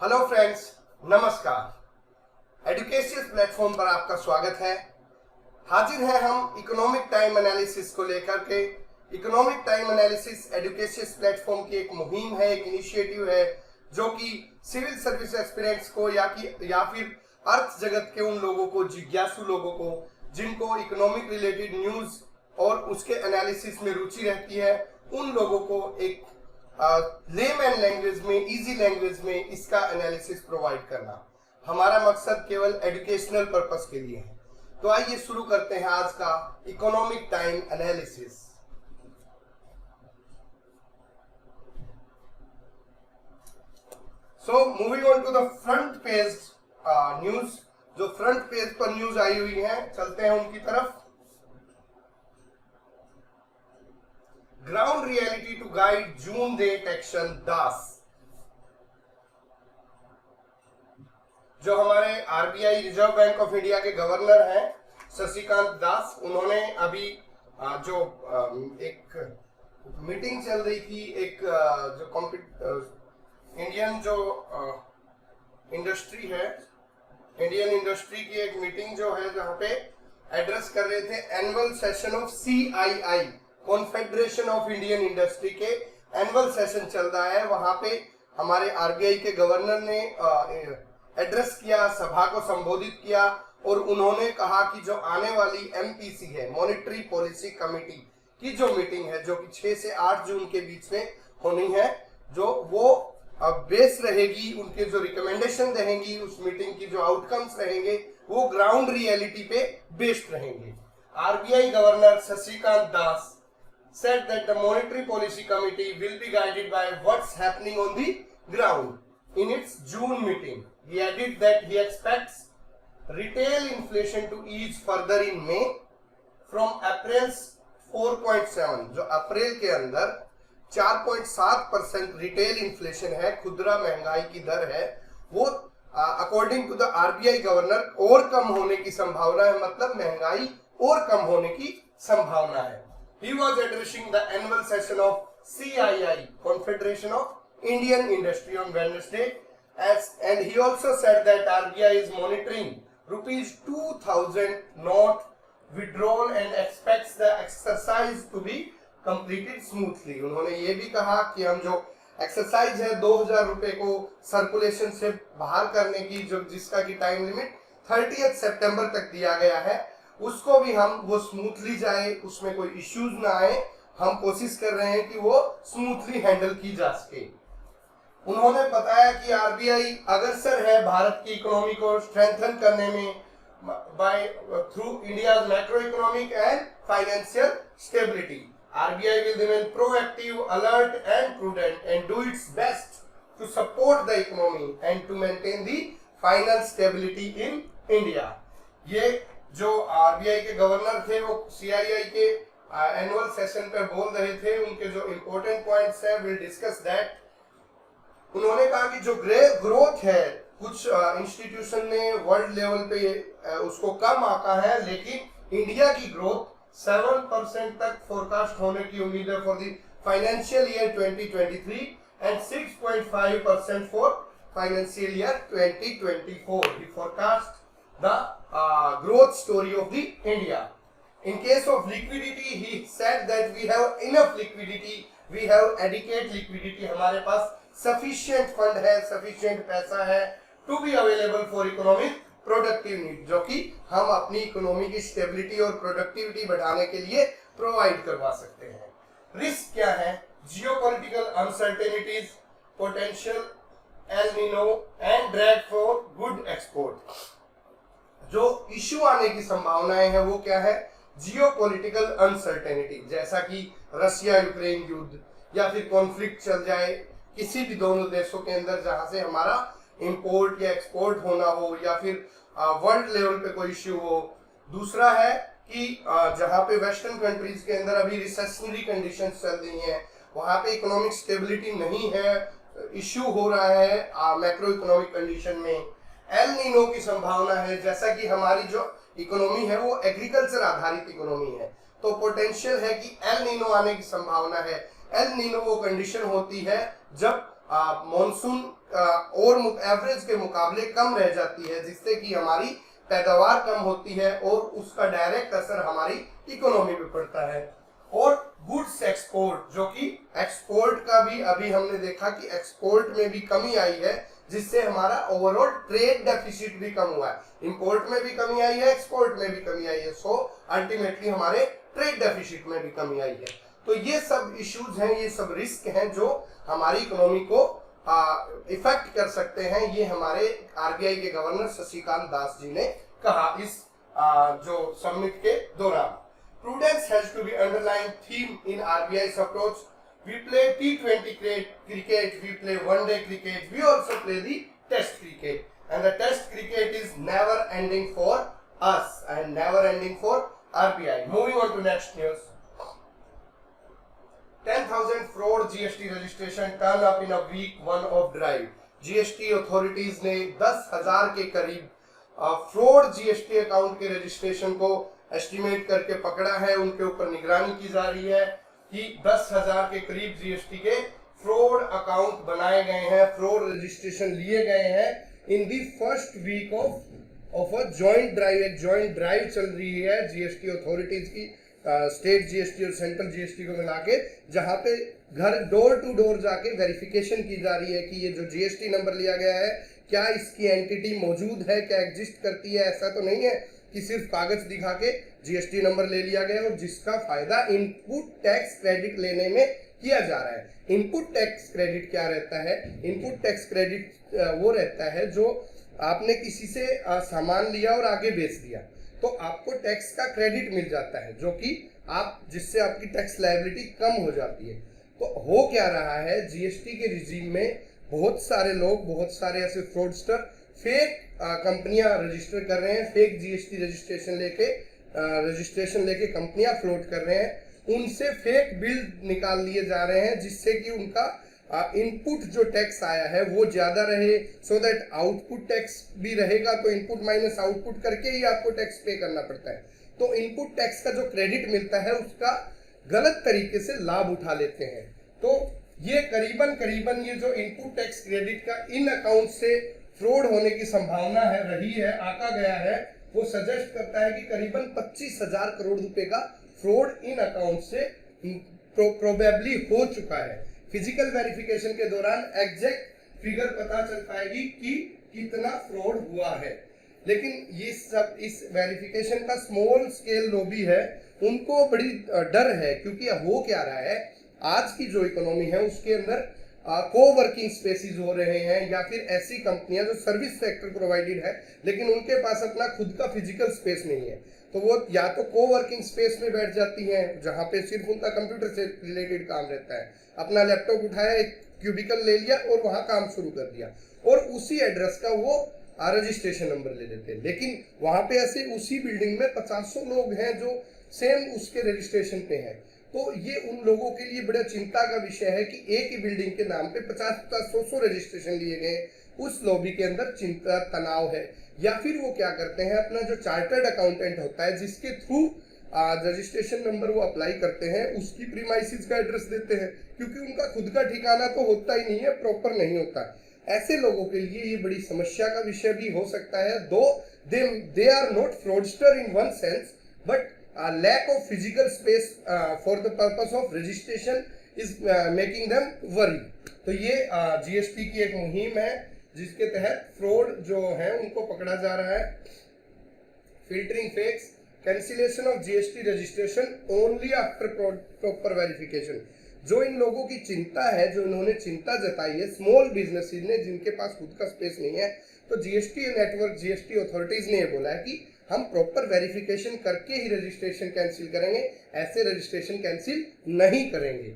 Hello friends, नमस्कार। एडुकेशियस platform पर आपका स्वागत है। हाजिर हैं हम इकोनॉमिक टाइम एनालिसिस को लेकर के। इकोनॉमिक टाइम एनालिसिस एडुकेशियस प्लेटफॉर्म की एक मुहिम है, एक इनिशिएटिव है जो कि सिविल सर्विस एस्पिरेंट्स को या फिर अर्थ जगत के उन लोगों को, जिज्ञासु लोगों को, जिनको इकोनॉमिक रिलेटेड न्यूज और उसके एनालिसिस में रुचि रहती है, उन लोगों को एक लेमैन लैंग्वेज में, इजी लैंग्वेज में इसका एनालिसिस प्रोवाइड करना। हमारा मकसद केवल एजुकेशनल पर्पस के लिए है। तो आइए शुरू करते हैं आज का economic time analysis. So moving on to the front page news. जो फ्रंट पेज पर न्यूज आई हुई है, चलते हैं उनकी तरफ। Ground reality to guide June date action Das. जो हमारे RBI reserve bank of India के गवर्नर हैं शशिकांत दास, उन्होंने अभी जो एक मीटिंग चल रही थी, एक जो इंडियन जो इंडस्ट्री है, इंडियन इंडस्ट्री की एक मीटिंग जो है, जहां पे एड्रेस कर रहे थे annual session of CII, confederation of Indian industry के एनुअल सेशन चल रहा है। वहां पे हमारे आरबीआई के गवर्नर ने एड्रेस किया, सभा को संबोधित किया और उन्होंने कहा कि जो आने वाली MPC है, मॉनेटरी पॉलिसी कमेटी की जो मीटिंग है, जो कि 6 से 8 जून के बीच में होनी है, जो वो बेस रहेगी, उनके जो रिकमेंडेशन रहेंगी, उस मीटिंग की जो आउटकम्स रहेंगे, वो ग्राउंड रियलिटी पे बेस्ड रहेंगे। RBI governor Shashikant Das said that the monetary policy committee will be guided by what's happening on the ground in its June meeting. He added that he expects retail inflation to ease further in May from April's 4.7, जो अप्रैल के अंदर 4.7% retail inflation है, खुदरा महंगाई की दर है, वो according to the RBI governor और कम होने की संभावना है। मतलब महंगाई और कम होने की संभावना है। He was addressing the annual session of CII, Confederation of Indian Industry, on Wednesday, and he also said that RBI is monitoring rupees 2,000 note withdrawal and expects the exercise to be completed smoothly. उन्होंने ये भी कहा कि हम जो exercise है 2,000 रुपए को सर्कुलेशन से बाहर करने की, जो जिसका की टाइम लिमिट 30 सितंबर तक दिया गया है, उसको भी हम वो स्मूथली जाए, उसमें कोई इश्यूज ना आए। हम कोशिश कर रहे हैं कि वो स्मूथली हैंडल की जा सके। उन्होंने बताया कि आरबीआई अग्रसर है भारत की इकोनॉमी को स्ट्रेंथन करने में by through India's macro economic and financial stability. RBI will remain proactive, alert and prudent and do its best to support the economy and to maintain the financial stability in India. ये जो RBI के governor थे, वो CII के annual session पे बोल रहे थे। उनके जो इंपॉर्टेंट पॉइंट्स हैं, विल डिस्कस दैट। उन्होंने कहा कि जो ग्रोथ है, कुछ इंस्टीट्यूशन ने वर्ल्ड लेवल पे उसको कम आंका है, लेकिन इंडिया की ग्रोथ 7% तक फोरकास्ट होने की उम्मीद है for the financial year 2023 and 6.5% for financial year 2024। He forecast the growth story of the India. In case of liquidity, he said that we have enough liquidity, we have adequate liquidity. हमारे पास sufficient fund है, sufficient पैसा है to be available for economic productive need, जो कि हम अपनी economy की stability और प्रोडक्टिविटी बढ़ाने के लिए प्रोवाइड करवा सकते हैं। रिस्क क्या है? Geopolitical uncertainties, potential El Nino and drag for good export. जो इश्यू आने की संभावनाएं हैं वो क्या है? जियोपॉलिटिकल अनसर्टेनिटी, जैसा कि रशिया यूक्रेन युद्ध, या फिर कॉन्फ्लिक्ट चल जाए किसी भी दोनों देशों के अंदर, जहां से हमारा इंपोर्ट या एक्सपोर्ट होना हो, या फिर वर्ल्ड लेवल पे कोई इश्यू हो। दूसरा है कि जहां पे वेस्टर्न कंट्रीज के अंदर अभी रिसेशनरी कंडीशंस चल रही हैं, वहां पे इकोनॉमिक स्टेबिलिटी नहीं है, इश्यू हो रहा है मैक्रो इकोनॉमिक कंडीशन में। एल नीनो की संभावना है, जैसा कि हमारी जो इकोनॉमी है वो एग्रीकल्चर आधारित इकोनॉमी है, तो पोटेंशियल है कि एल नीनो आने की संभावना है। एल नीनो वो कंडीशन होती है जब मॉनसून और एवरेज के मुकाबले कम रह जाती है, जिससे कि हमारी पैदावार कम होती है और उसका डायरेक्ट असर हमारी इकोनॉमी पे पड़ता है। और गुड्स एक्सपोर्ट, जो कि एक्सपोर्ट का भी अभी हमने देखा कि एक्सपोर्ट में भी कमी आई है, जिससे हमारा ओवरऑल ट्रेड डेफिसिट भी कम हुआ है। इंपोर्ट में भी कमी आई है, एक्सपोर्ट में भी कमी आई है, सो अल्टीमेटली हमारे ट्रेड डेफिसिट में भी कमी आई है। तो ये सब इश्यूज हैं, ये सब रिस्क हैं जो हमारी इकोनॉमी को इफेक्ट कर सकते हैं। ये हमारे आरबीआई के गवर्नर शशिकांत दास जी ने कहा इस जो समिट के दौरान। Prudence has to be underlying theme in RBI's approach. We play T20 cricket, we play one-day cricket, we also play the test cricket. And the test cricket is never ending for us and never ending for RBI. Moving on to next news. 10,000 fraud GST registration turn up in a week one of drive. GST authorities ने 10,000 के करीब fraud GST account के registration को estimate करके पकड़ा है। उनके ऊपर निगरानी की जा रही है कि 10,000 के करीब जीएसटी के फ्रॉड अकाउंट बनाए गए हैं, फ्रॉड रजिस्ट्रेशन लिए गए हैं in the first week of a joint drive. एक जॉइंट ड्राइव चल रही है जीएसटी अथॉरिटीज की, स्टेट जीएसटी और सेंट्रल जीएसटी को मिला के, जहां पे घर डोर टू डोर जाके वेरिफिकेशन की जा रही है कि ये जो जीएसटी नंबर लिया गया है क्या इसकी एंटिटी मौजूद है, क्या एग्जिस्ट करती है। ऐसा तो नहीं है कि सिर्फ कागज दिखा के जीएसटी नंबर ले लिया गया और जिसका फायदा इनपुट टैक्स क्रेडिट लेने में किया जा रहा है। इनपुट टैक्स क्रेडिट क्या रहता है? इनपुट टैक्स क्रेडिट वो रहता है जो आपने किसी से सामान लिया और आगे बेच दिया तो आपको टैक्स का क्रेडिट मिल जाता है, जो कि जिससे आपकी टैक्स लायबिलिटी कम हो जाती है। तो हो क्या रहा है, जीएसटी के रिजीम में बहुत सारे लोग, बहुत सारे ऐसे फ्रॉडस्टर फेक कंपनियां रजिस्टर कर रहे हैं, फेक जीएसटी रजिस्ट्रेशन लेके कंपनियां फ्लोट कर रहे हैं, उनसे फेक बिल निकाल लिए जा रहे हैं जिससे कि उनका इनपुट जो टैक्स आया है वो ज्यादा रहे, सो दैट आउटपुट टैक्स भी रहेगा। तो इनपुट माइनस आउटपुट करके ही आपको टैक्स पे करना पड़ता है। तो इनपुट टैक्स का जो क्रेडिट मिलता है उसका गलत तरीके से लाभ उठा लेते हैं। तो ये करीबन ये जो इनपुट टैक्स क्रेडिट का इन अकाउंट से फ्रॉड होने की संभावना रही है, आका गया है, वो सजेस्ट करता है कि करीबन 25,000 करोड़ रुपए का फ्रॉड इन अकाउंट से प्रोबेबली हो चुका है। फिजिकल वेरिफिकेशन के दौरान एग्जैक्ट फिगर पता चल पाएगी कि कितना फ्रॉड हुआ है, लेकिन ये सब इस वेरिफिकेशन का स्मॉल स्केल लॉबी है, उनको बड़ी डर है। क्योंकि हो क्या रहा है, आज की जो इकोनॉमी है उसके अंदर को-वर्किंग स्पेसिस हो रहे हैं या फिर ऐसी कंपनियां जो सर्विस सेक्टर प्रोवाइडेड है लेकिन उनके पास अपना खुद का फिजिकल स्पेस नहीं है, तो वो या तो को-वर्किंग स्पेस में बैठ जाती हैं जहां पे सिर्फ उनका कंप्यूटर से रिलेटेड काम रहता है, अपना लैपटॉप उठाया, एक क्यूबिकल ले लिया और वहां काम शुरू कर दिया और उसी एड्रेस का वो रजिस्ट्रेशन नंबर ले लेते हैं। लेकिन वहां पे ऐसे उसी बिल्डिंग में 50 लोग हैं जो सेम उसके रजिस्ट्रेशन पे हैं। तो ये उन लोगों के लिए बड़ा चिंता का विषय है कि एक ही बिल्डिंग के नाम पे 50-100 रजिस्ट्रेशन लिए गए। उस लॉबी के अंदर चिंता, तनाव है। या फिर वो क्या करते हैं, अपना जो चार्टर्ड अकाउंटेंट होता है जिसके थ्रू रजिस्ट्रेशन नंबर वो अप्लाई करते हैं, उसकी प्रीमाइसिस का एड्रेस देते हैं, क्योंकि उनका खुद का ठिकाना तो होता ही नहीं है, प्रॉपर नहीं होता। ऐसे लोगों के लिए ये बड़ी समस्या का विषय भी हो सकता है। Though they are not fraudster in one sense, but lack of physical space for the purpose of registration is making them worry। तो ये जीएसटी की एक मुहिम है जिसके तहत फ्रॉड जो है उनको पकड़ा जा रहा है। Filtering fakes, cancellation of GST registration only after proper verification. जो इन लोगों की चिंता है, जो इन्होंने चिंता जताई है स्मॉल बिजनेसेस ने जिनके पास खुद का स्पेस नहीं है, तो जीएसटी नेटवर्क, जीएसटी अथॉरिटीज ने ये बोला है कि हम प्रॉपर वेरिफिकेशन करके ही रजिस्ट्रेशन कैंसिल करेंगे, ऐसे रजिस्ट्रेशन कैंसिल नहीं करेंगे।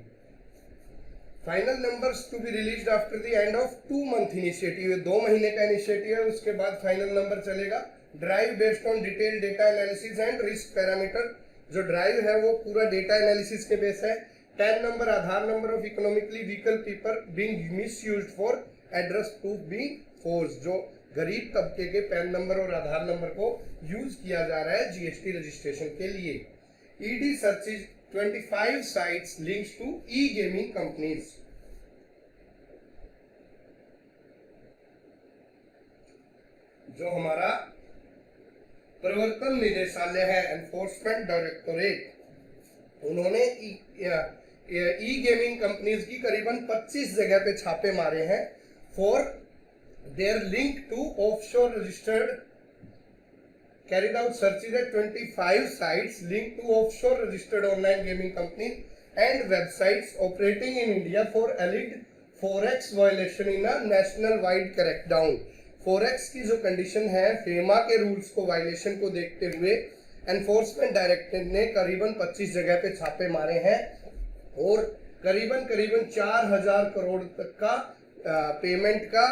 Final numbers to be released after the end of 2 month initiative. 2 महीने का इनिशिएटिव है, उसके बाद फाइनल नंबर चलेगा। Drive based on detail data analysis and risk parameter. जो ड्राइव है वो पूरा डेटा एनालिसिस के बेस है। 10 number Aadhaar number of economically weaker people being misused for address proof being force. जो गरीब तबके के पैन नंबर और आधार नंबर को यूज किया जा रहा है जीएसटी रजिस्ट्रेशन के लिए। ED searches 25 sites links to e gaming companies. जो हमारा प्रवर्तन निदेशालय है, एनफोर्समेंट डायरेक्टोरेट, उन्होंने ई गेमिंग कंपनीज की करीबन 25 जगह पे छापे मारे हैं for their link to offshore registered, carried out searches at 25 sites linked to offshore registered online gaming companies and websites operating in India for alleged forex violation in a national wide crackdown. forex की जो condition है, FEMA के rules को violation को देखते हुए enforcement directorate ने करीबन 25 जगह पे छापे मारे हैं और करीबन 4000 करोड़ तक का पेमेंट का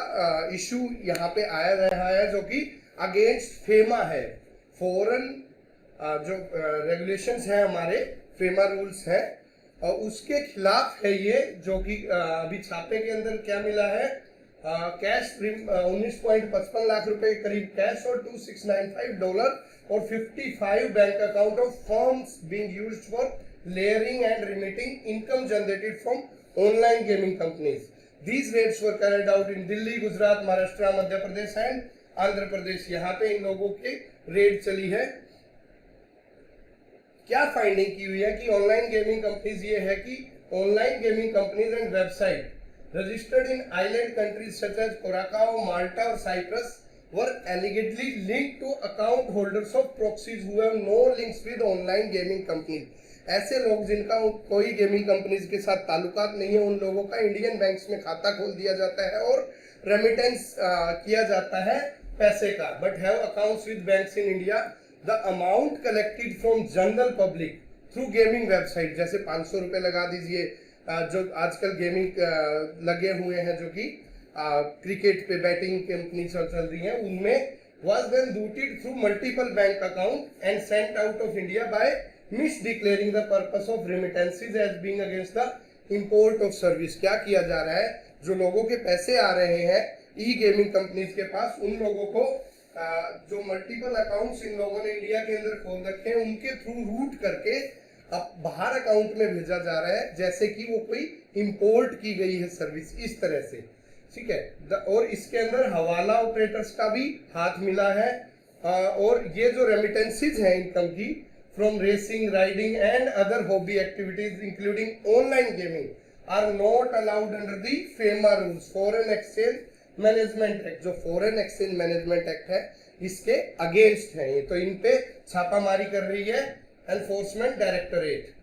इशू यहाँ पे आया रहा है, जो कि अगेंस्ट फेमा है। फॉरेन जो रेगुलेशंस है हमारे, फेमा रूल्स है, और उसके खिलाफ है ये, जो कि अभी छापे के अंदर क्या मिला है, कैश 19.55 लाख रुपए के करीब कैश और $2695 और 55 bank account of firms being used for layering and remitting income generated from online gaming companies. These raids were carried out in Delhi, Gujarat, Maharashtra, Madhya Pradesh and Andhra Pradesh. यहाँ पे इन लोगों के रेड चली है। क्या फाइंडिंग की हुई है कि ऑनलाइन गेमिंग कंपनीज ये है कि online gaming companies and website registered in island countries such as Curacao, Malta और Cyprus were allegedly linked to account holders of proxies who have no links with online gaming companies. ऐसे लोग जिनका कोई gaming companies के साथ ताल्लुकात नहीं है, उन लोगों का इंडियन बैंक्स में खाता खोल दिया जाता है और रेमिटेंस किया जाता है पैसे का, but have accounts with banks in India. The amount collected from general public through gaming website, जैसे 500 रुपए लगा दीजिए, जो आजकल गेमिंग लगे हुए हैं, जो कि क्रिकेट पे बैटिंग कंपनी चल रही हैं, उनमें was then routed through multiple bank account and sent out of India by misdeclaring the purpose of remittances as being against the import of service। क्या किया जा रहा है, जो लोगों के पैसे आ रहे हैं ई गेमिंग कंपनीज के पास, उन लोगों को जो मल्टीपल अकाउंट्स इन लोगों ने इंडिया के अंदर खोल रखे हैं, उनके थ्रू रूट करके अब बाहर अकाउंट में भेजा जा रहा है, जैसे कि वो कोई इंपोर्ट की गई है सर्विस, इस तरह से, ठीक है। और इसके अंदर हवाला ऑपरेटर्स का भी हाथ मिला है, और ये जो रेमिटेंसीज हैं इनकम की from racing, riding and other hobby activities including online gaming are not allowed under the FEMA rules. Foreign exchange management act, जो फॉरेन एक्सचेंज मैनेजमेंट एक्ट है, इसके अगेंस्ट है ये, तो इन पे छापामारी कर रही है enforcement directorate.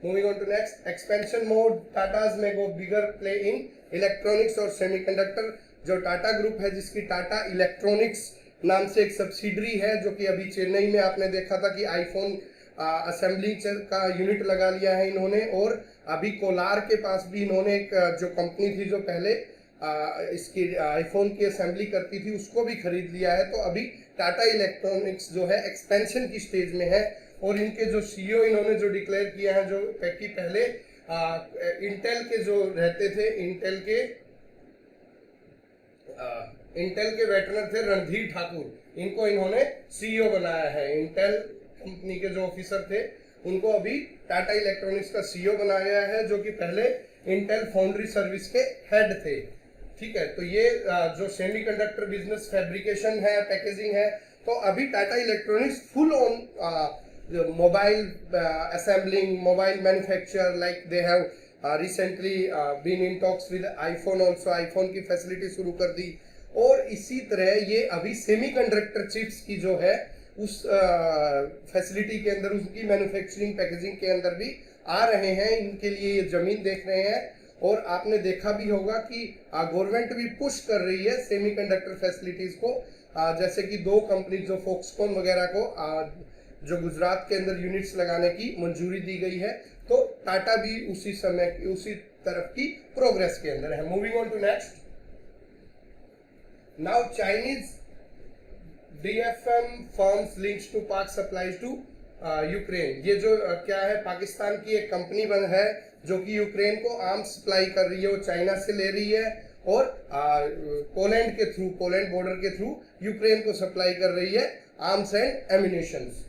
Moving on to next, expansion mode, Tata's may go bigger play in electronics और सेमीकंडक्टर। जो टाटा ग्रुप है, जिसकी टाटा इलेक्ट्रॉनिक्स नाम से एक सब्सिडरी है, जो कि अभी चेन्नई में आपने देखा था कि आईफोन असेंबली का यूनिट लगा लिया है इन्होंने, और अभी कोलार के पास भी इन्होंने एक जो कंपनी थी जो पहले इसकी आईफोन की असेंबली करती थी, उसको भी खरीद लिया है। तो अभी टाटा इलेक्ट्रॉनिक्स जो है एक्सपेंशन की स्टेज में है, और इनके जो सीईओ इन्होंने जो डिक्लेयर किया है, जो कि पहले इंटेल के जो रहते थे, इंटेल के वेटरन थे रणधीर ठाकुर, इनको इन्होंने सीईओ बनाया है। इंटेल कंपनी के जो ऑफिसर थे, उनको अभी टाटा इलेक्ट्रॉनिक्स का सीईओ बनाया गया है, जो कि पहले इंटेल फाउंड्री सर्विस के हेड थे, ठीक है। तो ये जो सेमीकंडक्टर बिजनेस, फैब्रिकेशन है, पैकेजिंग है, तो अभी Tata electronics full on mobile assembling, mobile manufacture, like they have recently been in talks with iPhone also, iPhone की फैसिलिटी शुरू कर दी। और इसी तरह ये अभी सेमीकंडक्टर चिप्स की जो है उस फैसिलिटी के अंदर, उसकी मैन्युफैक्चरिंग पैकेजिंग के अंदर भी आ रहे हैं। इनके लिए ये जमीन देख रहे हैं, और आपने देखा भी होगा कि गवर्नमेंट भी पुश कर रही है सेमीकंडक्टर फैसिलिटीज को, जैसे कि 2 कंपनी जो फॉक्सकॉन वगैरह को जो गुजरात के अंदर यूनिट्स लगाने की मंजूरी दी गई है, तो टाटा भी उसी तरफ की प्रोग्रेस के अंदर है। Moving on to next, now Chinese DFM firms links to Pak supplies to Ukraine. ये जो क्या है, पाकिस्तान की एक कंपनी है जो कि यूक्रेन को आर्म्स सप्लाई कर रही है, वो चाइना से ले रही है, और पोलैंड के थ्रू, पोलैंड बॉर्डर के थ्रू यूक्रेन को सप्लाई कर रही है arms and ammunitions.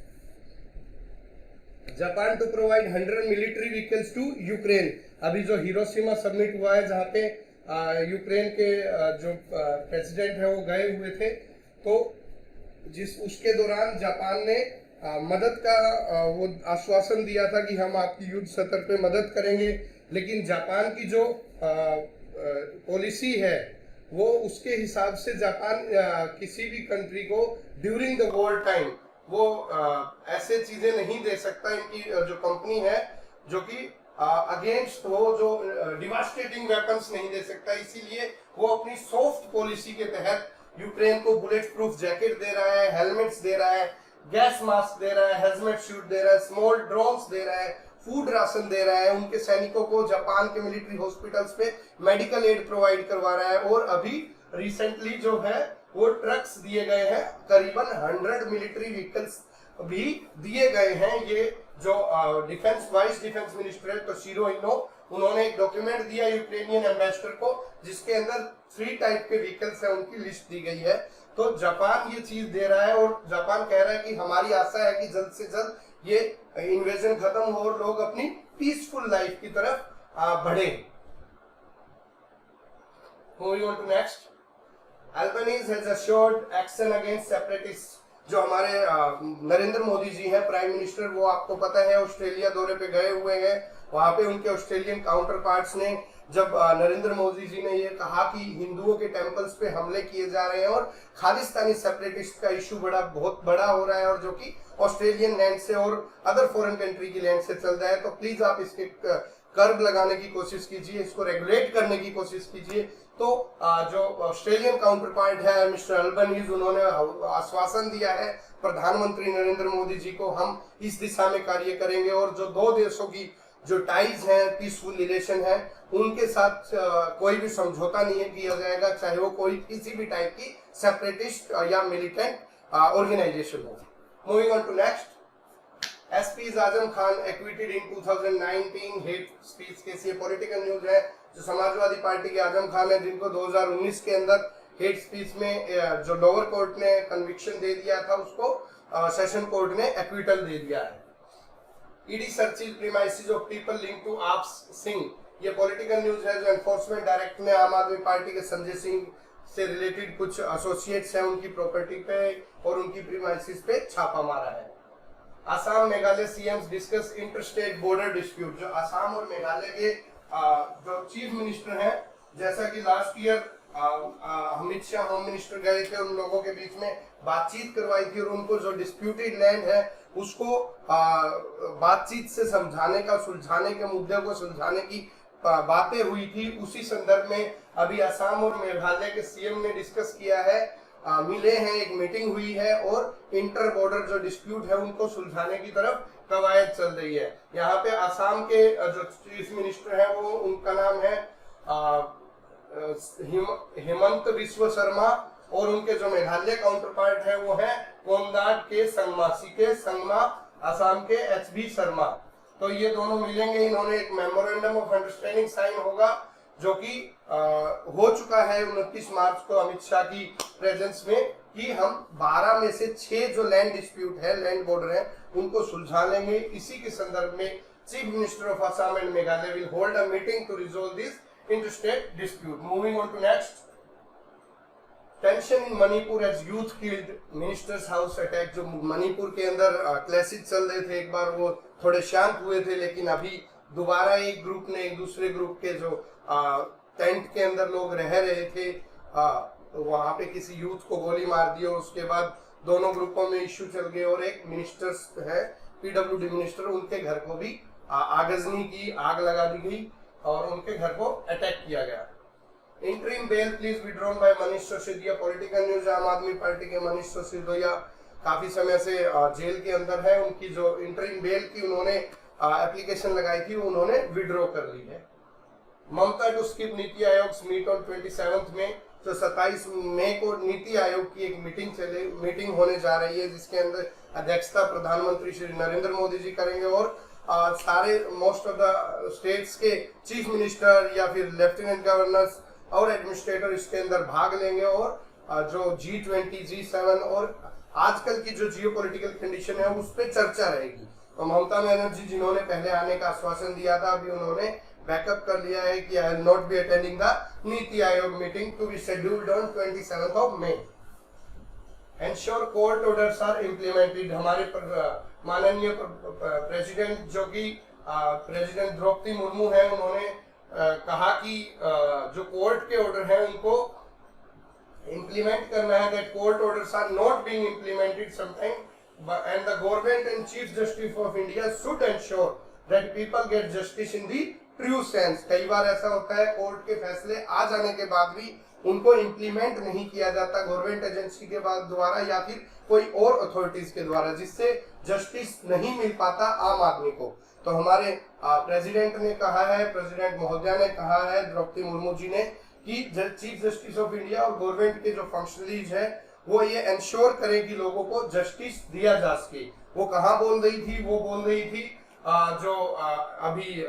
Japan to provide 100 military vehicles to Ukraine. अभी जो हिरोशिमा समिट हुआ है, जहाँ पे यूक्रेन के जो प्रेसिडेंट है वो गए हुए थे, तो उसके दौरान जापान ने मदद का वो आश्वासन दिया था कि हम आपकी युद्ध स्तर पे मदद करेंगे, लेकिन जापान की जो पॉलिसी है वो उसके हिसाब से जापान किसी भी कंट्री को ड्यूरिंग द वॉर टाइम वो ऐसे चीजें नहीं दे सकता। इनकी जो कंपनी है जो कि अगेंस्ट वो जो डिवास्टेटिंग वेपन्स नहीं दे सकता, इसीलिए वो अपनी सॉफ्ट पॉलिसी के तहत यूक्रेन को बुलेट प्रूफ जैकेट दे रहा है, हेलमेट्स दे रहा है, गैस मास्क दे रहा है, हेलमेट शूट दे रहा है, स्मॉल ड्रोन्स दे रहा है, फूड राशन दे रहा है, उनके सैनिकों को जापान के मिलिट्री हॉस्पिटल्स पे मेडिकल एड प्रोवाइड करवा रहा है। और अभी रिसेंटली जो है वो ट्रक्स दिए गए हैं, करीबन 100 मिलिट्री व्हीकल्स भी दिए गए हैं। ये जो डिफेंस वाइस डिफेंस मिनिस्टर है तोशिरो इनो, उन्होंने एक डॉक्यूमेंट दिया यूक्रेनियन एम्बेसडर को जिसके अंदर 3 टाइप के व्हीकल्स है उनकी लिस्ट दी गई है। तो जापान ये चीज दे रहा है और जापान कह रहा है कि हमारी आशा है कि जल्द से जल्द ये इन्वेजन खत्म हो और लोग अपनी पीसफुल लाइफ की तरफ बढ़े। Moving on to next, Albanese has assured action against separatist. जो हमारे नरेंद्र मोदी जी हैं प्राइम मिनिस्टर, वो आपको पता है ऑस्ट्रेलिया दौरे पे गए हुए हैं। वहां पे उनके ऑस्ट्रेलियन काउंटर पार्ट्स ने जब नरेंद्र मोदी जी ने ये कहा कि हिंदुओं के टेम्पल्स पे हमले किए जा रहे हैं और खालिस्तानी सेपरेटिस्ट का इशू बहुत बड़ा हो रहा है और जो कि ऑस्ट्रेलियन लैंड से और अदर फॉरेन कंट्री की लैंड से चल रहा है, तो प्लीज आप इसके कर्ब लगाने की कोशिश कीजिए, इसको रेगुलेट करने की कोशिश कीजिए। तो जो ऑस्ट्रेलियन काउंटर पार्ट है मिस्टर अल्बनीज, उन्होंने आश्वासन दिया है प्रधानमंत्री नरेंद्र मोदी जी को, हम इस दिशा में कार्य करेंगे और जो 2 देशों की जो टाइज हैं, पीसफुल रिलेशन है, उनके साथ कोई भी समझौता नहीं किया जाएगा, चाहे वो कोई किसी भी टाइप की सेपरेटिस्ट या मिलिटेंट ऑर्गेनाइजेशन हो। Moving on to next, SP Azam Khan acquitted in 2019 hate speech case. ये पॉलिटिकल न्यूज है। जो समाजवादी पार्टी के आजम खान है जिनको 2019 के अंदर हेट स्पीच में जो लोअर कोर्ट ने कन्विक्शन दे दिया था उसको सेशन कोर्ट ने एक्विटल दे दिया है। ED searches premises of people linked to AAP Singh. ये पॉलिटिकल न्यूज है। जो एनफोर्समेंट डायरेक्टर ने आम आदमी पार्टी के संजय सिंह से रिलेटेड कुछ एसोसिएट्स हैं उनकी प्रॉपर्टी पे और उनकी प्रीमाइसेस पे छापा मारा है। Assam Meghalaya CM's discuss interstate border dispute. जो आसाम और मेघालय के जो चीफ मिनिस्टर हैं, जैसा कि last year Amit Shah home minister गए थे, उन लोगों के बीच में बातचीत करवाई थी और उनको जो डिस्प्यूटेड लैंड है उसको बातचीत से समझाने का, सुलझाने के मुद्दे को सुलझाने की बातें हुई थी। उसी संदर्भ में अभी असम और मेघालय के सीएम ने डिस्कस किया है, मिले हैं, एक मीटिंग हुई है और इंटर बॉर्डर जो डिस्प्यूट है उनको सुलझाने की तरफ कवायद चल रही है। यहाँ पे असम के जो चीफ मिनिस्टर है वो, उनका नाम है हेमंत बिस्व शर्मा और उनके जो मेघालय काउंटर पार्ट है वो है कोमदाड के संगमा, सीके संगमा, असम के एचबी शर्मा। तो ये दोनों मिलेंगे। इन्होंने एक मेमोरेंडम ऑफ अंडरस्टैंडिंग साइन होगा जो कि हो चुका है 29 मार्च को अमित शाह की प्रेजेंस में, कि हम 12 में से 6 जो लैंड डिस्प्यूट है, लैंड बॉर्डर है, उनको सुलझा लेंगे। इसी के संदर्भ में chief minister of Assam and Meghalaya will hold a meeting to resolve this interstate dispute. Moving on to next, tension in Manipur as youth killed minister's house attack. जो मणिपुर के अंदर क्लैशेस चल रहे थे, एक बार वो थोड़े शांत हुए थे, लेकिन अभी दोबारा एक ग्रुप ने एक दूसरे ग्रुप के जो टेंट के अंदर लोग रह रहे थे, तो वहां पे किसी यूथ को गोली मार दी और उसके बाद दोनों ग्रुपों में इश्यू चल गए और एक मिनिस्टर्स है पीडब्ल्यूडी मिनिस्टर, उनके घर को भी आगजनी की, आग लगा दी गई और उनके घर को अटैक किया गया। Interim bell please withdrawn bye Manish Sisodia. Political news, आम आदमी पार्टी के मनीष सिसोदिया काफी समय से जेल के अंदर है। उनकी जो इंटरिम बेल की उन्होंने एप्लीकेशन लगाई थी वो उन्होंने विड्रॉ कर ली है। ममता to skip NITI Aayog meet on 27 में। तो 27 मई को नीति आयोग की एक मीटिंग होने जा रही है जिसके अंदर अध्यक्षता प्रधानमंत्री श्री नरेंद्र मोदी जी करेंगे और सारे मोस्ट ऑफ द स्टेट्स के चीफ मिनिस्टर या फिर लेफ्टिनेंट गवर्नर्स और एडमिनिस्ट्रेटर इसके अंदर भाग लेंगे और जो G20, G7 और आजकल की जो जियोपॉलिटिकल कंडीशन है उस पर चर्चा रहेगी। तो ममता बनर्जी जिन्होंने पहले आने का आश्वासन दिया था, अभी उन्होंने बैकअप कर लिया है कि I will not be attending the Niti Aayog meeting to be scheduled on 27 of May। Ensure court orders are implemented. हमारे माननीय प्रेसिडेंट जो कि प्रेसिडेंट द्रौपदी मुर्मू है, उन्होंने कहा कि जो कोर्ट के ऑर्डर हैं उनको इम्प्लीमेंट करना है। That court orders are not being implemented sometime and the government and chief justice of India should ensure that people get justice in the true sense. कई बार ऐसा होता है कोर्ट के फैसले आ जाने के बाद भी उनको इम्प्लीमेंट नहीं किया जाता गवर्नमेंट एजेंसी के द्वारा या फिर कोई और अथॉरिटीज के द्वारा, जिससे जस्टिस नहीं मिल पाता आम आदमी को। तो हमारे प्रेसिडेंट ने कहा है, प्रेसिडेंट महोदया ने कहा है, द्रौपदी मुर्मू जी ने, कि चीफ जस्टिस ऑफ इंडिया और गवर्नमेंट के जो फंक्शनरीज है वो ये इंश्योर करें कि लोगों को जस्टिस दिया जा सके। वो कहाँ बोल रही थी? वो बोल रही थी अभी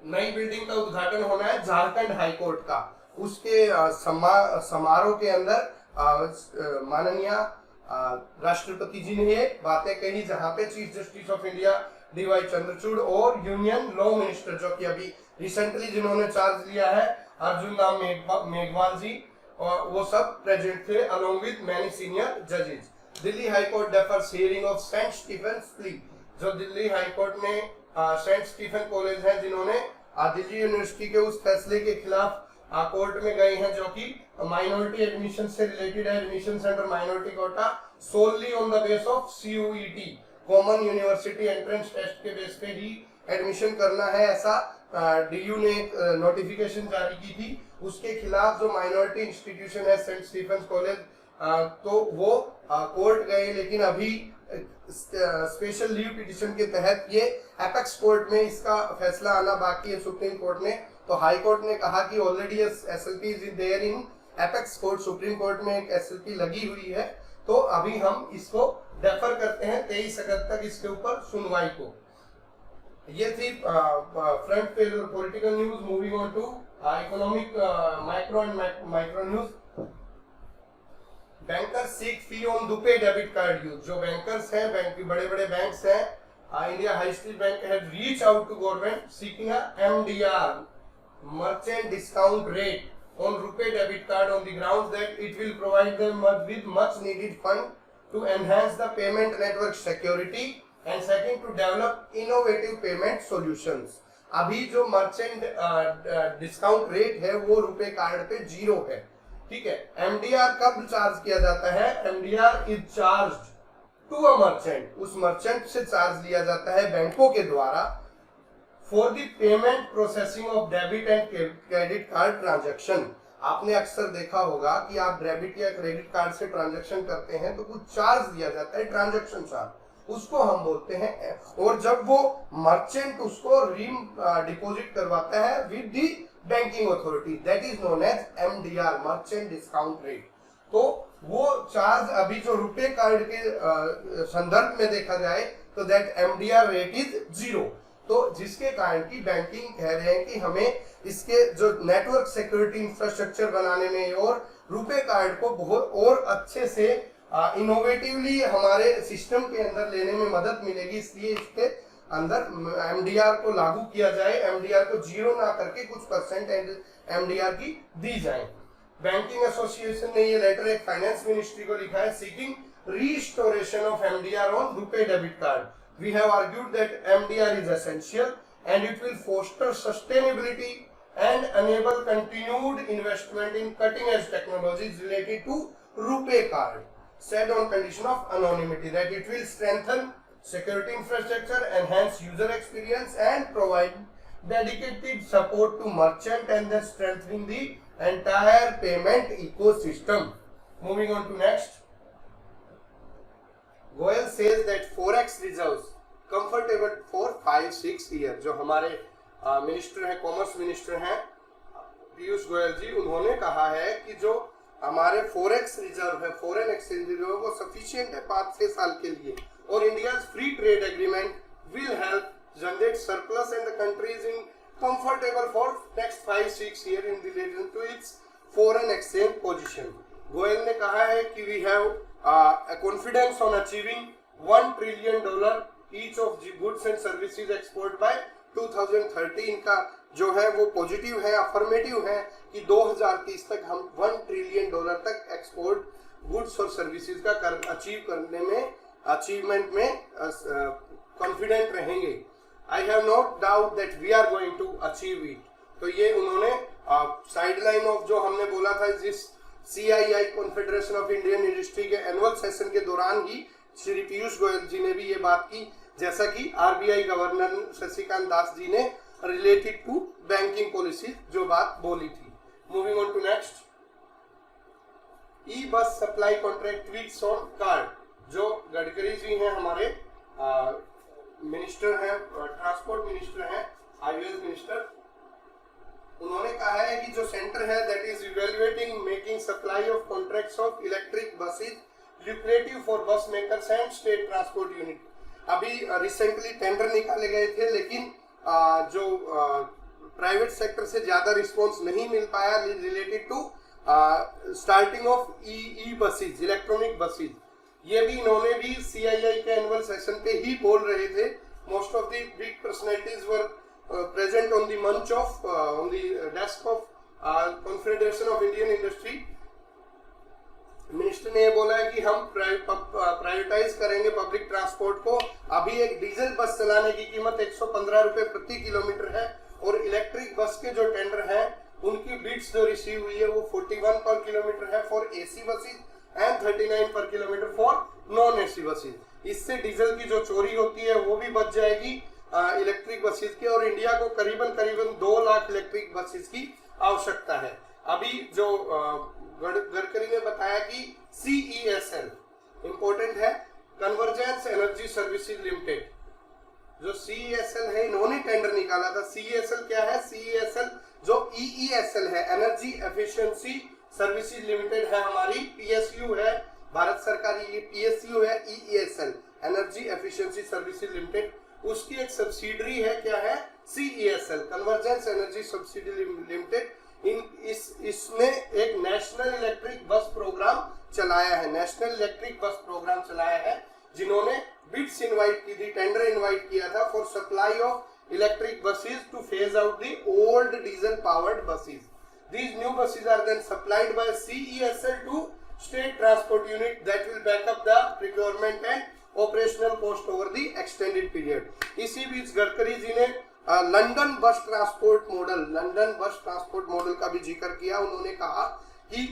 नई बिल्डिंग का उद्घाटन होना है झारखंड हाई कोर्ट का, उसके समारोह के अंदर माननीय राष्ट्रपति जी ने ये बातें कही, जहां पे chief justice of India DY Chandrachud और यूनियन लॉ मिनिस्टर जो कि अभी रिसेंटली जिन्होंने चार्ज लिया है अर्जुन राम मेघवाल जी, और वो सब प्रेजेंट थे अलोंग विद मैनी सीनियर जजेस। Delhi high court defers hearing of Saint Stephen's plea. जो दिल्ली हाई कोर्ट ने सेंट स्टीफन कॉलेज है जिन्होंने दिल्ली यूनिवर्सिटी के उस फैसले के खिलाफ कोर्ट में गए हैं जो कि माइनॉरिटी एडमिशन से रिलेटेड है, admission under minority quota solely on the base of CUET common university entrance test के बेस पे ही एडमिशन करना है, ऐसा DU ने एक नोटिफिकेशन जारी की थी। उसके खिलाफ जो माइनॉरिटी इंस्टीट्यूशन है सेंट स्टीफन कॉलेज, तो वो कोर्ट गए, लेकिन अभी स्पेशल लीव पिटिशन के तहत ये एपेक्स कोर्ट में इसका फैसला आना बाकी है सुप्रीम कोर्ट में। तो हाई कोर्ट ने कहा कि already SLP is there in apex court, supreme court में एक SLP लगी हुई है, तो अभी हम इसको डेफर करते हैं 23 अगस्त तक इसके ऊपर सुनवाई को। ये थी फ्रंट पेज और political news. Moving on to economic micro and micro news. Bankers seek fee on RuPay debit card use. जो बैंकर्स हैं, बैंक के बड़े बड़े बैंक्स हैं, India high street bank has reach out to government seeking a MDR merchant discount rate on rupee debit card on the grounds that it will provide them with much needed fund to enhance the payment network security and second to develop innovative payment solutions। अभी जो merchant discount rate है वो रुपए card पे 0 है, ठीक है। MDR कब चार्ज किया जाता है? MDR is charged to a merchant, उस मर्चेंट से चार्ज लिया जाता है बैंकों के द्वारा for the payment processing of debit and credit card transaction. आपने अक्सर देखा होगा कि आप डेबिट या क्रेडिट कार्ड से ट्रांजैक्शन करते हैं तो कुछ चार्ज दिया जाता है, ट्रांजैक्शन चार्ज, उसको हम बोलते हैं। और जब वो मर्चेंट उसको डिपॉजिट करवाता है with the banking authority, that is known as MDR merchant discount rate. तो वो चार्ज अभी जो रुपए कार्ड के संदर्भ में देखा जाए तो दैट MDR रेट इज 0। तो जिसके कारण की बैंकिंग कह रहे हैं कि हमें इसके जो नेटवर्क सिक्योरिटी इंफ्रास्ट्रक्चर बनाने में और रुपए कार्ड को बहुत और अच्छे से इनोवेटिवली हमारे सिस्टम के अंदर लेने में मदद मिलेगी, इसलिए इसके अंदर MDR को लागू किया जाए, MDR को 0 ना करके कुछ परसेंट MDR की दी जाए। बैंकिंग एसोसिएशन ने ये लेटर एक फाइनेंस मिनिस्ट्री को लिखा है seeking restoration of MDR on RuPay debit card. We have argued that MDR is essential and it will foster sustainability and enable continued investment in cutting-edge technologies related to RuPay card, said on condition of anonymity, that it will strengthen security infrastructure, enhance user experience and provide dedicated support to merchant and then strengthening the entire payment ecosystem. Moving on to next. Goyal says that Forex reserves comfortable for 5-6 years। जो हमारे minister हैं, commerce minister हैं पीयूष गोयल जी, उन्होंने कहा है कि जो हमारे फॉरेक्स रिजर्व है, फॉरेन एक्सचेंज रिजर्व, वो सफिशिएंट है 5-6 साल के लिए, और India free trade agreement will help generate surplus and the country is in comfortable for next 5-6 year in relation to its foreign exchange position. Goyal ने कहा है कि we have confidence on achieving $1 trillion each of the goods and services export by 2030। इनका जो है वो positive है, affirmative है कि 2030 तक हम $1 ट्रिलियन तक एक्सपोर्ट गुड्स और सर्विसेज का अचीव करने में, अचीवमेंट में कॉन्फिडेंट रहेंगे। I have not doubt that we are going to achieve it. तो ये उन्होंने साइडलाइन ऑफ जो हमने बोला था जिस CII confederation of Indian industry के एनुअल सेशन के दौरान ही श्री पीयूष गोयल जी ने भी ये बात की, जैसा कि RBI गवर्नर शशिकांत दास जी ने रिलेटेड टू बैंकिंग पॉलिसी जो बात बोली थी। Moving on to next, e bus supply contract with on card, जो गडकरी जी हैं हमारे मिनिस्टर हैं, ट्रांसपोर्ट मिनिस्टर हैं, हाईवेज मिनिस्टर, उन्होंने कहा है कि जो सेंटर है that is evaluating making supply of contracts of electric buses lucrative for bus makers and state transport unit. अभी रिसेंटली टेंडर निकाले गए थे, लेकिन जो प्राइवेट सेक्टर से ज्यादा रिस्पॉन्स नहीं मिल पाया related to starting of e buses, electronic buses. ये भी इन्होंने भी CII के एनुअल सेशन पे ही बोल रहे थे। Most of the big personalities were present on the munch of on the desk of Confederation of Indian Industry। Minister ने ये बोला है कि हम प्रायोरिटाइज करेंगे पब्लिक ट्रांसपोर्ट को। अभी एक डीजल बस चलाने की कीमत 115 रुपए प्रति किलोमीटर है, और इलेक्ट्रिक बस के जो टेंडर हैं उनकी बिड्स जो रिसीव हुई है वो 41 पर किलोमीटर है फॉर AC बसेज एंड 39 पर kilometre for non AC buses. इससे डीजल की जो चोरी होती है वो भी बच जाएगी इलेक्ट्रिक बसेस की, और इंडिया को करीबन 2 लाख इलेक्ट्रिक बसेस की आवश्यकता है। अभी जो गडकरी ने बताया कि CESL इंपॉर्टेंट है, कन्वर्जेंस एनर्जी सर्विसेज लिमिटेड, जो CESL है इन्होंने टेंडर निकाला था। CESL क्या है? CESL जो EESL है, एनर्जी एफिशिएंसी सर्विसेज लिमिटेड है, हमारी PSU है, भारत सरकार ये PSU है। EESL energy efficiency services limited, उसकी एक सब्सिडरी है, क्या है? CESL convergence energy subsidiary limited. इसने एक नेशनल इलेक्ट्रिक बस प्रोग्राम चलाया है, नेशनल इलेक्ट्रिक बस प्रोग्राम चलाया है, जिन्होंने बिड्स इनवाइट की थी, टेंडर इनवाइट किया था for supply of electric buses two phase out the old diesel powered buses. These new buses are then supplied by CESL to state transport unit that will back up the procurement and operational cost over the extended period. इसी बीच गडकरी जी ने London बस transport model का भी जिक्र किया। उन्होंने कहा कि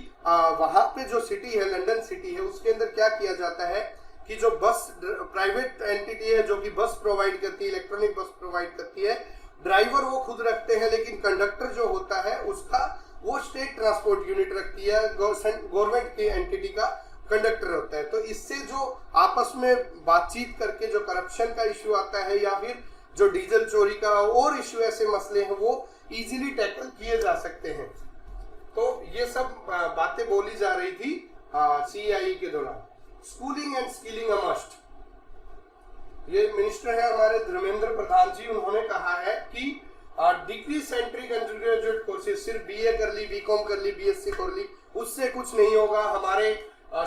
वहां पे जो सिटी है, लंदन सिटी है, उसके अंदर क्या किया जाता है कि जो बस प्राइवेट एंटिटी है जो कि बस प्रोवाइड करती है, इलेक्ट्रॉनिक बस प्रोवाइड करती है, ड्राइवर वो खुद रखते हैं, लेकिन कंडक्टर जो होता है उसका वो स्टेट ट्रांसपोर्ट यूनिट रखती है, गवर्नमेंट की एंटिटी का कंडक्टर होता है। तो इससे जो आपस में बातचीत करके जो करप्शन का इश्यू आता है या फिर जो डीजल चोरी का और इश्यू, ऐसे मसले हैं, वो इजीली टैकल किए जा सकते हैं। तो ये सब बातें बोली जा रही थी CII के दौरान। Schooling and skilling a must, ये मिनिस्टर है हमारे धर्मेंद्र प्रधान जी, उन्होंने कहा है कि degree centric under graduate courses, सिर्फ BA कर ली, BCom कर ली, BSc कर ली, उससे कुछ नहीं होगा। हमारे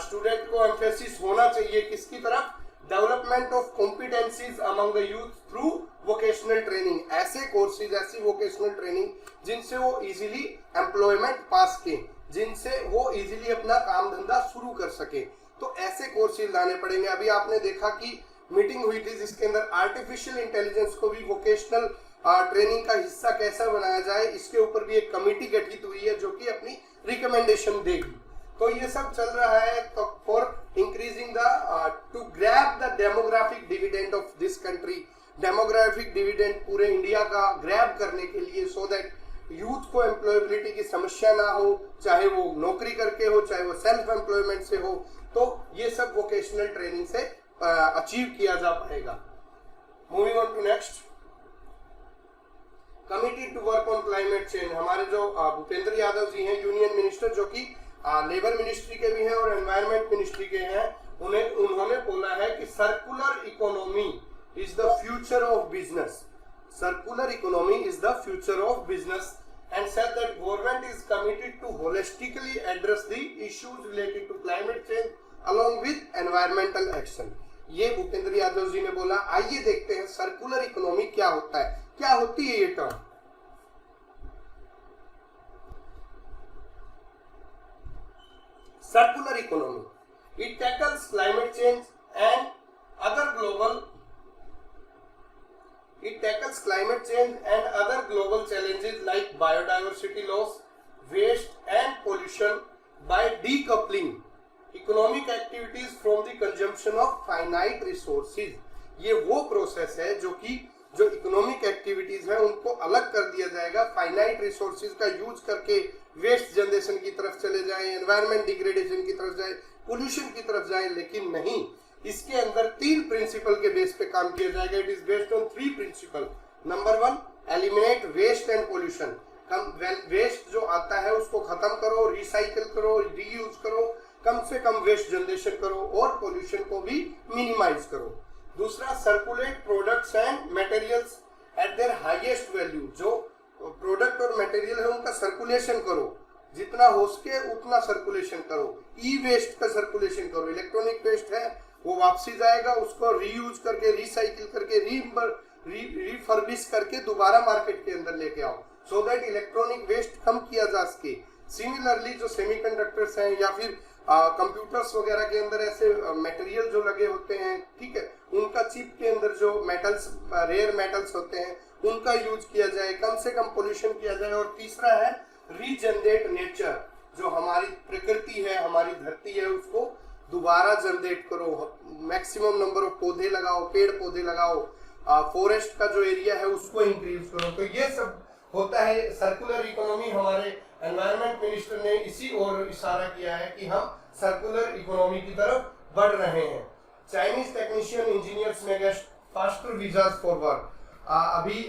स्टूडेंट को एम्फेसिस होना चाहिए किसकी तरफ? Development of competencies among the youth through vocational training. ऐसे कोर्सेज, ऐसी वोकेशनल ट्रेनिंग जिनसे वो इजीली एम्प्लॉयमेंट पा सके, जिनसे वो इजीली अपना काम धंधा शुरू कर सके, तो ऐसे कोर्सेज लाने पड़ेंगे। अभी आपने देखा कि मीटिंग हुई थी जिसके अंदर आर्टिफिशियल इंटेलिजेंस को भी वोकेशनल ट्रेनिंग का हिस्सा कैसा बनाया जाए, इसके ऊपर भी एक कमेटी गठित हुई है जो कि अपनी रिकमेंडेशन देगी। तो ये सब चल रहा है for increasing the two grab the demographic dividend of this country. Demographic dividend पूरे इंडिया का ग्रैब करने के लिए, सो दैट यूथ को एम्प्लॉयबिलिटी की समस्या ना हो, चाहे वो नौकरी करके हो, चाहे वो सेल्फ एम्प्लॉयमेंट से हो, तो ये सब वोकेशनल ट्रेनिंग से अचीव किया जा पाएगा। Moving on to next, committee to work on climate change. हमारे जो भूपेंद्र यादव जी हैं, यूनियन मिनिस्टर, जो कि लेबर मिनिस्ट्री के भी हैं और एनवायरमेंट मिनिस्ट्री के हैं, उन्होंने बोला है कि circular economy is the future of business. Circular economy is the future of business and said that government is committed to holistically address the issues related to climate change along with environmental action। ये भूपेंद्र यादव जी ने बोला। आइए देखते हैं circular economy क्या होता है, क्या होती है ये term. Circular economy. It tackles climate change and other global challenges like biodiversity loss, waste and pollution by decoupling economic activities from the consumption of finite resources. ये वो प्रोसेस है जो इकोनॉमिक एक्टिविटीज है उनको अलग कर दिया जाएगा, फाइनाइट रिसोर्सेज का यूज करके वेस्ट जनरेशन की तरफ चले जाएं, एनवायरमेंट डिग्रेडेशन की तरफ जाए, पोल्यूशन की तरफ जाए, लेकिन नहीं, इसके अंदर 3 प्रिंसिपल के बेस पे काम किया जाएगा। It is based on 3 principle. Number 1, eliminate waste and pollution. Waste जो आता है उसको खत्म करो, रिसाइकिल करो, रीयूज करो, कम से कम वेस्ट जनरेशन करो और पोल्यूशन को भी मिनिमाइज करो। दूसरा, circulate products and materials eight there highest value. जो प्रोडक्ट और मटेरियल है उनका सर्कुलेशन करो, जितना हो सके उतना सर्कुलेशन करो। ई वेस्ट का सर्कुलेशन करो, इलेक्ट्रॉनिक वेस्ट है वो वापसी जाएगा, उसको रीयूज करके, रिसाइकिल करके, रिफर्बिश करके दोबारा मार्केट के अंदर लेके आओ, सो दैट इलेक्ट्रॉनिक वेस्ट कम किया जा सके। सिमिलरली जो सेमीकंडक्टर्स हैं या फिर कंप्यूटर्स वगैरह के अंदर ऐसे मटेरियल जो लगे होते हैं, ठीक है, उनका चिप के अंदर जो मेटल्स, रेयर मेटल्स होते हैं, उनका यूज किया जाए, कम से कम पोल्यूशन किया जाए। और तीसरा है रीजनरेट नेचर। जो हमारी प्रकृति है, हमारी धरती है, उसको दोबारा जनरेट करो, मैक्सिमम नंबर ऑफ पौधे लगाओ, पेड़ पौधे लगाओ, फॉरेस्ट का जो एरिया है उसको इंक्रीज करो। तो ये सब होता है सर्कुलर इकोनॉमी। हमारे एनवायरनमेंट मिनिस्टर ने इसी ओर इशारा किया है कि हम सर्कुलर इकोनॉमी की तरफ बढ़ रहे हैं। Chinese technician engineers may get faster visas for work. अभी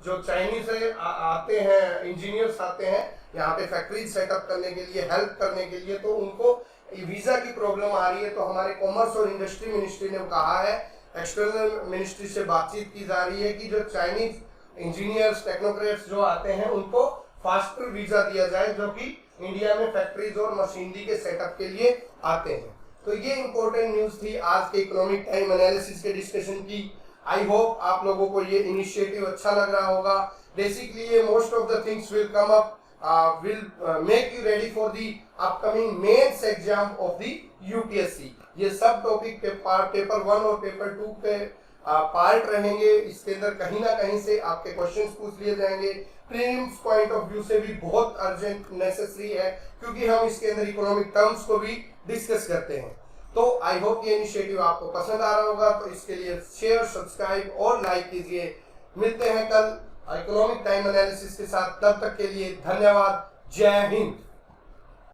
जो चाइनीज आते हैं, इंजीनियर्स आते हैं यहाँ पे फैक्ट्रीज सेटअप करने के लिए, हेल्प करने के लिए, तो उनको वीजा की प्रॉब्लम आ रही है। तो हमारे कॉमर्स और इंडस्ट्री मिनिस्ट्री ने कहा है, एक्सटर्नल मिनिस्ट्री से बातचीत की जा रही है कि जो चाइनीज इंजीनियर्स, टेक्नोक्रेट्स जो आते हैं उनको फास्टर वीजा दिया जाए, जो कि इंडिया में फैक्ट्रीज और मशीनरी के सेटअप के लिए आते हैं। तो ये इंपॉर्टेंट न्यूज थी आज के इकोनॉमिक टाइम एनालिसिस के डिस्कशन की। आई होप आप लोगों को ये इनिशिएटिव अच्छा लग रहा होगा। बेसिकली ये most of the things will come up, will make you ready for the upcoming mains exam of the UPSC। ये सब टॉपिक पेपर 1 और पेपर 2 पे पार्ट रहेंगे। इसके अंदर कहीं ना कहीं से आपके क्वेश्चंस पूछ लिए जाएंगे। प्रीलिम्स पॉइंट ऑफ व्यू से भी बहुत अर्जेंट नेसेसरी है, क्योंकि हम इसके अंदर इकोनॉमिक टर्म्स को भी डिस्कस करते हैं। तो आई होप ये इनिशिएटिव आपको पसंद आ रहा होगा। तो इसके लिए शेयर, सब्सक्राइब और लाइक कीजिए। मिलते हैं कल इकोनॉमिक टाइम एनालिसिस के साथ। तब तक के लिए धन्यवाद। जय हिंद।